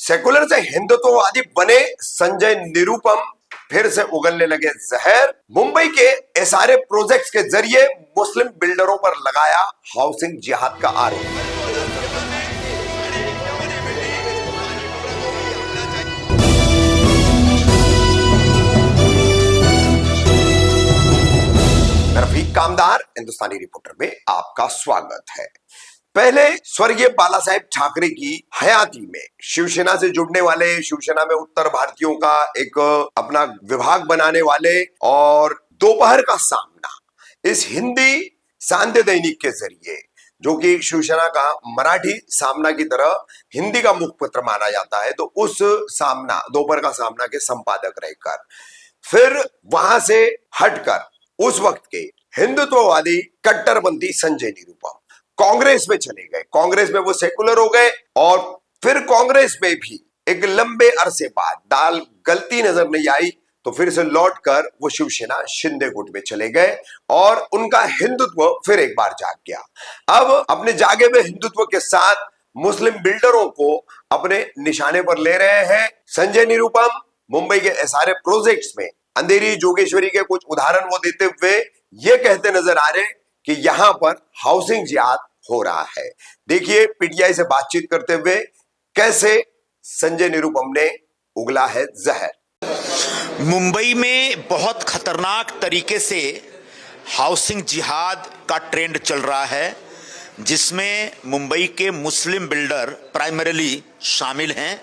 Secular से हिंदुत्ववादी बने संजय निरुपम फिर से उगलने लगे जहर। मुंबई के एसआरए प्रोजेक्ट्स के जरिए मुस्लिम बिल्डरों पर लगाया हाउसिंग जिहाद का आरोप। रफीक कामदार हिंदुस्तानी रिपोर्टर में आपका स्वागत है। पहले स्वर्गीय बाला साहेब ठाकरे की हयाती में शिवसेना से जुड़ने वाले, शिवसेना में उत्तर भारतीयों का एक अपना विभाग बनाने वाले और दोपहर का सामना इस हिंदी सांध्य दैनिक के जरिए, जो कि शिवसेना का मराठी सामना की तरह हिंदी का मुखपत्र माना जाता है, तो उस सामना दोपहर का सामना के संपादक रहकर फिर वहां से हटकर उस वक्त के हिंदुत्ववादी कट्टरपंथी संजय निरुपम कांग्रेस में चले गए। कांग्रेस में वो सेकुलर हो गए और फिर कांग्रेस में भी एक लंबे अरसे बाद दाल गलती नजर नहीं आई तो फिर से लौटकर वो शिवसेना शिंदे गुट में चले गए और उनका हिंदुत्व फिर एक बार जाग गया। अब अपने जागे हुए हिंदुत्व के साथ मुस्लिम बिल्डरों को अपने निशाने पर ले रहे हैं। संजय निरुपम मुंबई के एसआरए प्रोजेक्ट्स में अंधेरी जोगेश्वरी के कुछ उदाहरण वो देते हुए ये कहते नजर आ रहे कि यहां पर हाउसिंग जिहाद हो रहा है। देखिए पीटीआई से बातचीत करते हुए कैसे संजय निरुपम ने उगला है जहर। मुंबई में बहुत खतरनाक तरीके से हाउसिंग जिहाद का ट्रेंड चल रहा है, जिसमें मुंबई के मुस्लिम बिल्डर प्राइमरीली शामिल हैं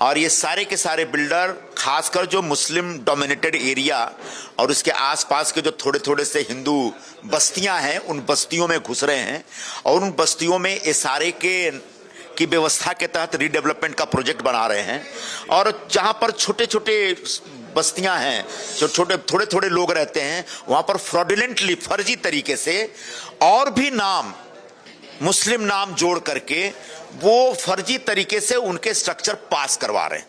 और ये सारे के सारे बिल्डर खासकर जो मुस्लिम डोमिनेटेड एरिया और उसके आसपास के जो थोड़े थोड़े से हिंदू बस्तियां हैं, उन बस्तियों में घुस रहे हैं और उन बस्तियों में एसआरए की व्यवस्था के तहत रीडेवलपमेंट का प्रोजेक्ट बना रहे हैं। और जहां पर छोटे छोटे बस्तियां हैं, जो छोटे थोड़े थोड़े लोग रहते हैं, वहां पर फ्रॉडुलेंटली फर्जी तरीके से और भी नाम मुस्लिम नाम जोड़ करके वो फर्जी तरीके से उनके स्ट्रक्चर पास करवा रहे हैं।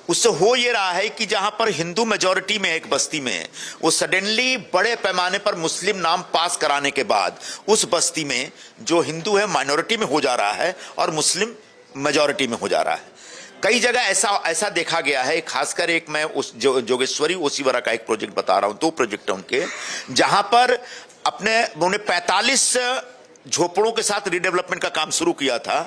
उससे हो ये रहा है कि जहां पर हिंदू मेजॉरिटी में एक बस्ती में वो सडनली बड़े पैमाने पर मुस्लिम नाम पास कराने के बाद उस बस्ती में जो हिंदू है माइनॉरिटी में हो जा रहा है और मुस्लिम मेजॉरिटी में हो जा रहा है। कई जगह ऐसा देखा गया है। खासकर एक मैं उस जोगेश्वरी ओसीवरा का एक प्रोजेक्ट बता रहा हूं, 2 प्रोजेक्ट है उनके, जहां पर उन्होंने 45 झोपड़ों के साथ रीडेवलपमेंट का काम शुरू किया था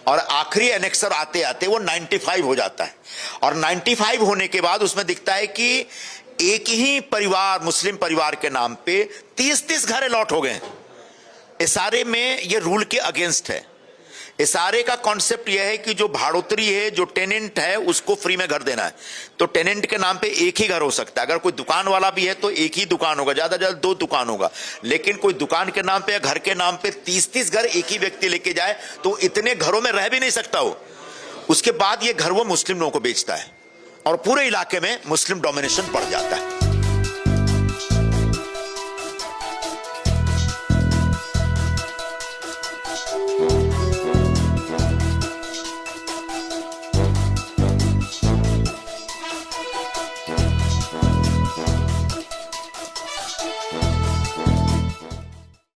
और आखिरी एनेक्सर आते आते वो 95 हो जाता है। और 95 होने के बाद उसमें दिखता है कि एक ही परिवार, मुस्लिम परिवार के नाम पे 30-30 घर अलॉट हो गए। एसआरए में ये रूल के अगेंस्ट है। एसआरए का कॉन्सेप्ट यह है कि जो भाड़ोतरी है, जो टेनेंट है, उसको फ्री में घर देना है। तो टेनेंट के नाम पे एक ही घर हो सकता है। अगर कोई दुकान वाला भी है तो एक ही दुकान होगा, ज्यादा ज्यादा 2 दुकान होगा। लेकिन कोई दुकान के नाम पे या घर के नाम पे 30-30 घर एक ही व्यक्ति लेके जाए तो इतने घरों में रह भी नहीं सकता हो। उसके बाद ये घर वो मुस्लिम लोगों को बेचता है और पूरे इलाके में मुस्लिम डोमिनेशन बढ़ जाता है।